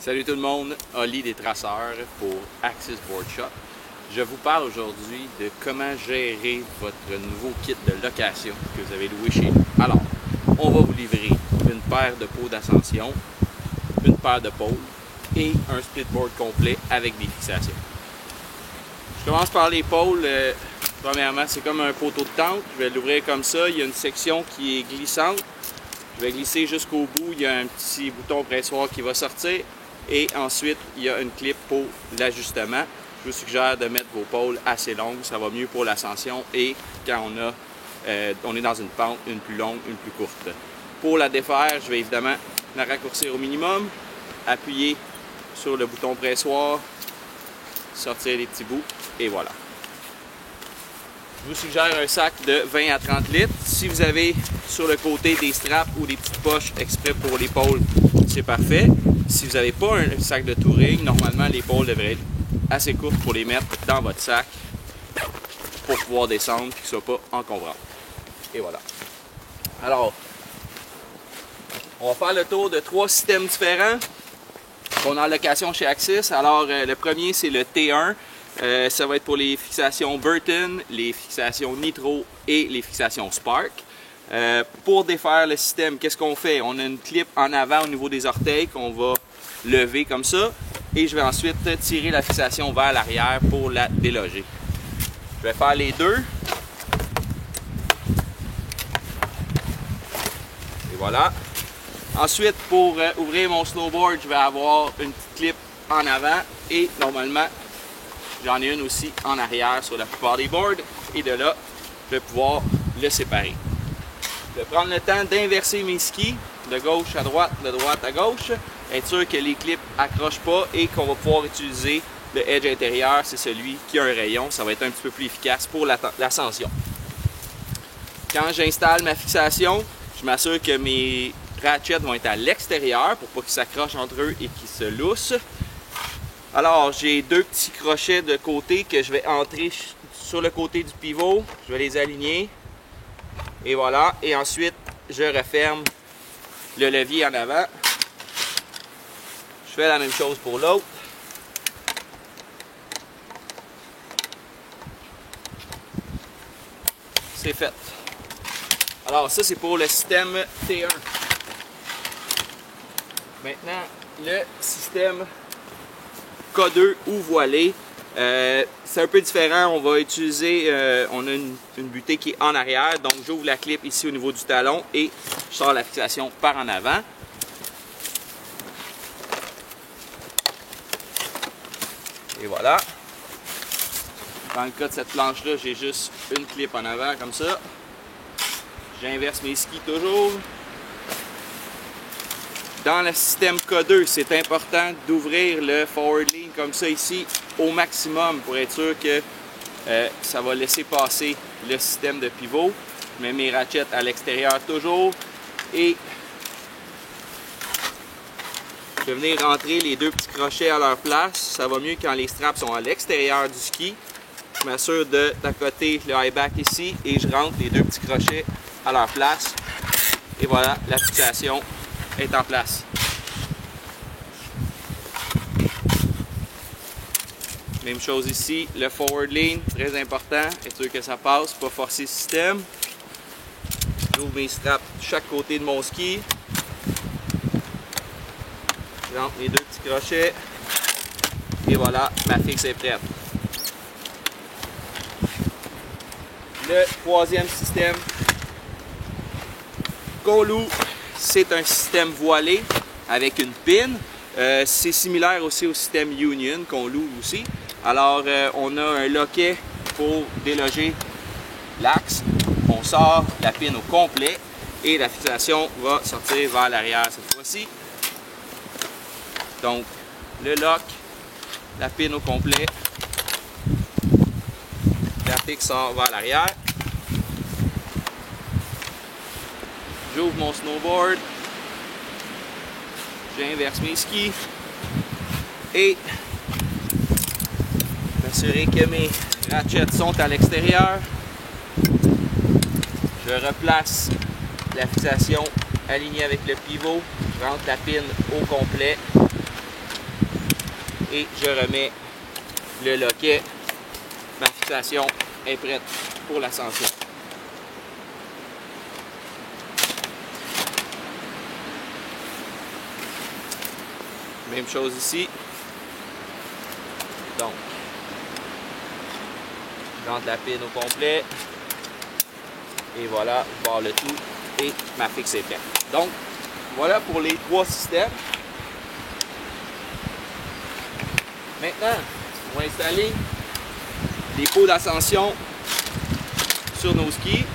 Salut tout le monde, Oli des Traceurs pour Axis Board Shop. Je vous parle aujourd'hui de comment gérer votre nouveau kit de location que vous avez loué chez nous. Alors, on va vous livrer une paire de pots d'ascension, une paire de pôles et un splitboard complet avec des fixations. Je commence par les pôles. Premièrement, c'est comme un poteau de tente. Je vais l'ouvrir comme ça. Il y a une section qui est glissante. Je vais glisser jusqu'au bout. Il y a un petit bouton pressoir qui va sortir. Et ensuite, il y a une clip pour l'ajustement. Je vous suggère de mettre vos pôles assez longues. Ça va mieux pour l'ascension et quand on est dans une pente, une plus longue, une plus courte. Pour la défaire, je vais évidemment la raccourcir au minimum, appuyer sur le bouton pressoir, sortir les petits bouts et voilà. Je vous suggère un sac de 20 à 30 litres. Si vous avez sur le côté des straps ou des petites poches exprès pour les pôles, c'est parfait. Si vous n'avez pas un sac de touring, normalement les pôles devraient être assez courtes pour les mettre dans votre sac pour pouvoir descendre et qu'ils ne soient pas encombrants. Et voilà. Alors, on va faire le tour de 3 systèmes différents qu'on a en location chez Axis. Alors, le premier, c'est le T1. Ça va être pour les fixations Burton, les fixations Nitro et les fixations Spark. Pour défaire le système, qu'est-ce qu'on fait? On a une clip en avant au niveau des orteils qu'on va lever comme ça. Et je vais ensuite tirer la fixation vers l'arrière pour la déloger. Je vais faire les deux. Et voilà. Ensuite, pour ouvrir mon snowboard, je vais avoir une petite clip en avant et normalement, j'en ai une aussi en arrière sur la plupart des boards. Et de là, je vais pouvoir le séparer. Je vais prendre le temps d'inverser mes skis de gauche à droite, de droite à gauche. Être sûr que les clips n'accrochent pas et qu'on va pouvoir utiliser le edge intérieur. C'est celui qui a un rayon. Ça va être un petit peu plus efficace pour l'ascension. Quand j'installe ma fixation, je m'assure que mes ratchets vont être à l'extérieur pour pas qu'ils s'accrochent entre eux et qu'ils se loussent. Alors, j'ai 2 petits crochets de côté que je vais entrer sur le côté du pivot. Je vais les aligner. Et voilà. Et ensuite, je referme le levier en avant. Je fais la même chose pour l'autre. C'est fait. Alors, ça, c'est pour le système T1. Maintenant, le système K2 ou voilé. C'est un peu différent. On va utiliser, on a une butée qui est en arrière. Donc, j'ouvre la clip ici au niveau du talon et je sors la fixation par en avant. Et voilà. Dans le cas de cette planche-là, j'ai juste une clip en avant comme ça. J'inverse mes skis toujours. Dans le système K2, c'est important d'ouvrir le forward lean comme ça ici au maximum pour être sûr que ça va laisser passer le système de pivot. Je mets mes ratchets à l'extérieur toujours et je vais venir rentrer les 2 petits crochets à leur place. Ça va mieux quand les straps sont à l'extérieur du ski. Je m'assure d'accoter le high back ici et je rentre les 2 petits crochets à leur place. Et voilà, la fixation est en place. Même chose ici, le forward lean, très important. Être sûr que ça passe, pas forcer le système. J'ouvre mes straps de chaque côté de mon ski. Je rentre les 2 petits crochets. Et voilà, ma fixe est prête. Le 3e système qu'on loue, c'est un système voilé avec une pin. C'est similaire aussi au système Union qu'on loue aussi. Alors, on a un loquet pour déloger l'axe. On sort la pin au complet et la fixation va sortir vers l'arrière cette fois-ci. Donc, le lock, la pin au complet, la fixe sort vers l'arrière. J'ouvre mon snowboard, j'inverse mes skis et m'assurer que mes ratchets sont à l'extérieur. Je replace la fixation alignée avec le pivot, je rentre la pin au complet et je remets le loquet. Ma fixation est prête pour l'ascension. Même chose ici. Donc, je rentre la pine au complet. Et voilà, je barre le tout et ma fixe est faite. Donc, voilà pour les 3 systèmes. Maintenant, on va installer les pots d'ascension sur nos skis.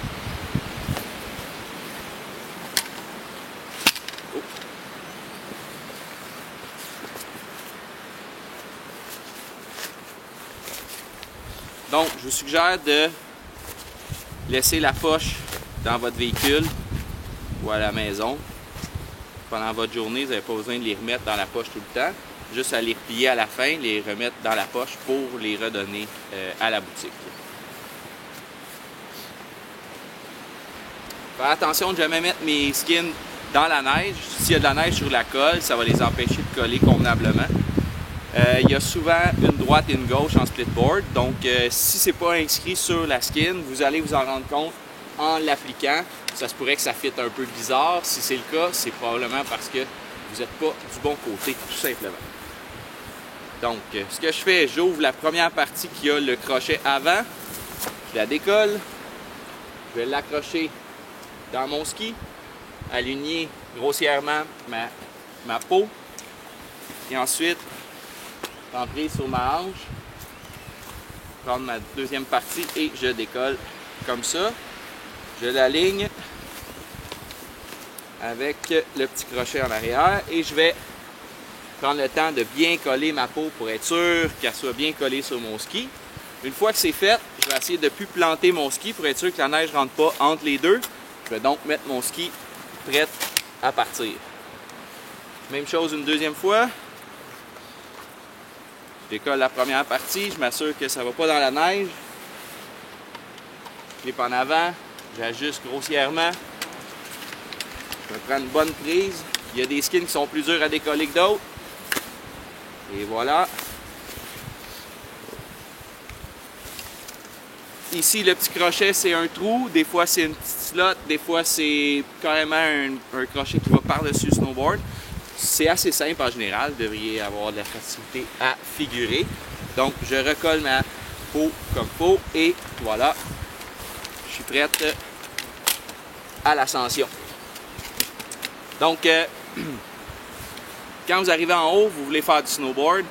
Donc, je vous suggère de laisser la poche dans votre véhicule ou à la maison. Pendant votre journée, vous n'avez pas besoin de les remettre dans la poche tout le temps. Juste à les replier à la fin, les remettre dans la poche pour les redonner à la boutique. Faire attention de ne jamais mettre mes skins dans la neige. S'il y a de la neige sur la colle, ça va les empêcher de coller convenablement. Il y a souvent une droite et une gauche en splitboard, donc si ce n'est pas inscrit sur la skin, vous allez vous en rendre compte en l'appliquant. Ça se pourrait que ça fitte un peu bizarre. Si c'est le cas, c'est probablement parce que vous n'êtes pas du bon côté, tout simplement. Donc, ce que je fais, j'ouvre la première partie qui a le crochet avant, je la décolle, je vais l'accrocher dans mon ski, aligner grossièrement ma peau, et ensuite rentrer sur ma hanche, prendre ma deuxième partie et je décolle comme ça. Je l'aligne avec le petit crochet en arrière et je vais prendre le temps de bien coller ma peau pour être sûr qu'elle soit bien collée sur mon ski. Une fois que c'est fait, je vais essayer de ne plus planter mon ski pour être sûr que la neige ne rentre pas entre les deux. Je vais donc mettre mon ski prêt à partir. Même chose une deuxième fois. Je décolle la première partie, je m'assure que ça ne va pas dans la neige. Je clip en avant, j'ajuste grossièrement. Je me prends une bonne prise. Il y a des skins qui sont plus durs à décoller que d'autres. Et voilà. Ici, le petit crochet, c'est un trou. Des fois, c'est une petite slot. Des fois, c'est carrément un crochet qui va par-dessus le snowboard. C'est assez simple en général. Vous devriez avoir de la facilité à figurer. Donc, je recolle ma peau comme peau. Et voilà. Je suis prête à l'ascension. Donc, quand vous arrivez en haut, vous voulez faire du snowboard.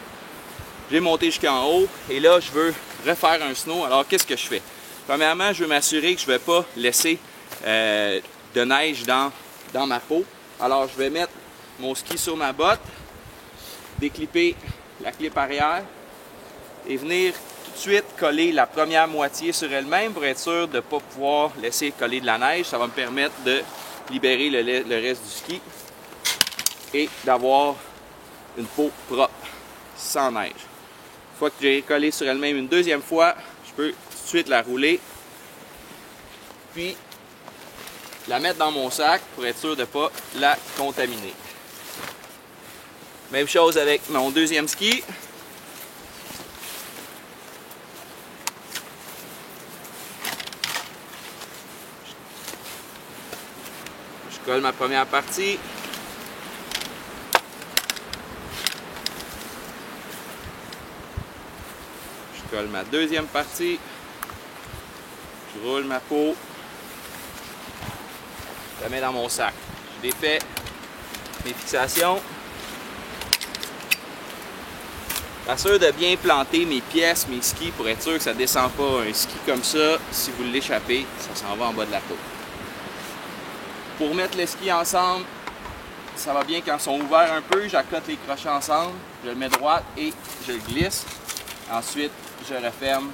J'ai monté jusqu'en haut et là, je veux refaire un snow. Alors, qu'est-ce que je fais? Premièrement, je veux m'assurer que je ne vais pas laisser de neige dans ma peau. Alors, je vais mettre mon ski sur ma botte, déclipper la clip arrière et venir tout de suite coller la première moitié sur elle-même pour être sûr de ne pas pouvoir laisser coller de la neige. Ça va me permettre de libérer le reste du ski et d'avoir une peau propre, sans neige. Une fois que j'ai collé sur elle-même une deuxième fois, je peux tout de suite la rouler, puis la mettre dans mon sac pour être sûr de ne pas la contaminer. Même chose avec mon deuxième ski. Je colle ma première partie. Je colle ma deuxième partie. Je roule ma peau. Je la mets dans mon sac. Je défais mes fixations. J'assure de bien planter mes pièces, mes skis pour être sûr que ça ne descend pas. Un ski comme ça, si vous l'échappez, ça s'en va en bas de la peau. Pour mettre les skis ensemble, ça va bien quand ils sont ouverts un peu. J'accote les crochets ensemble, je le mets droit et je le glisse. Ensuite, je referme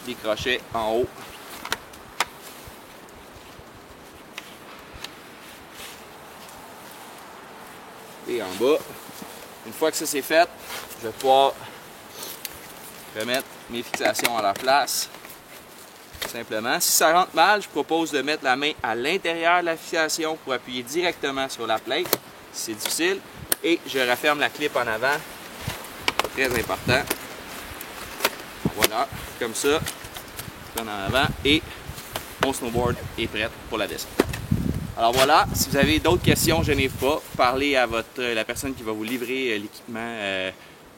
les crochets en haut. Et en bas. Une fois que ça c'est fait, je vais pouvoir remettre mes fixations à leur place. Simplement. Si ça rentre mal, je propose de mettre la main à l'intérieur de la fixation pour appuyer directement sur la plate, si c'est difficile. Et je referme la clip en avant Très important. Voilà, comme ça, en avant et mon snowboard est prêt pour la descente. Alors voilà, si vous avez d'autres questions, gênez-vous pas, parlez à la personne qui va vous livrer l'équipement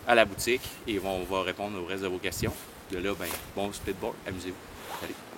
à la boutique et on va répondre au reste de vos questions. De là, ben, bon splitboard, amusez-vous. Salut!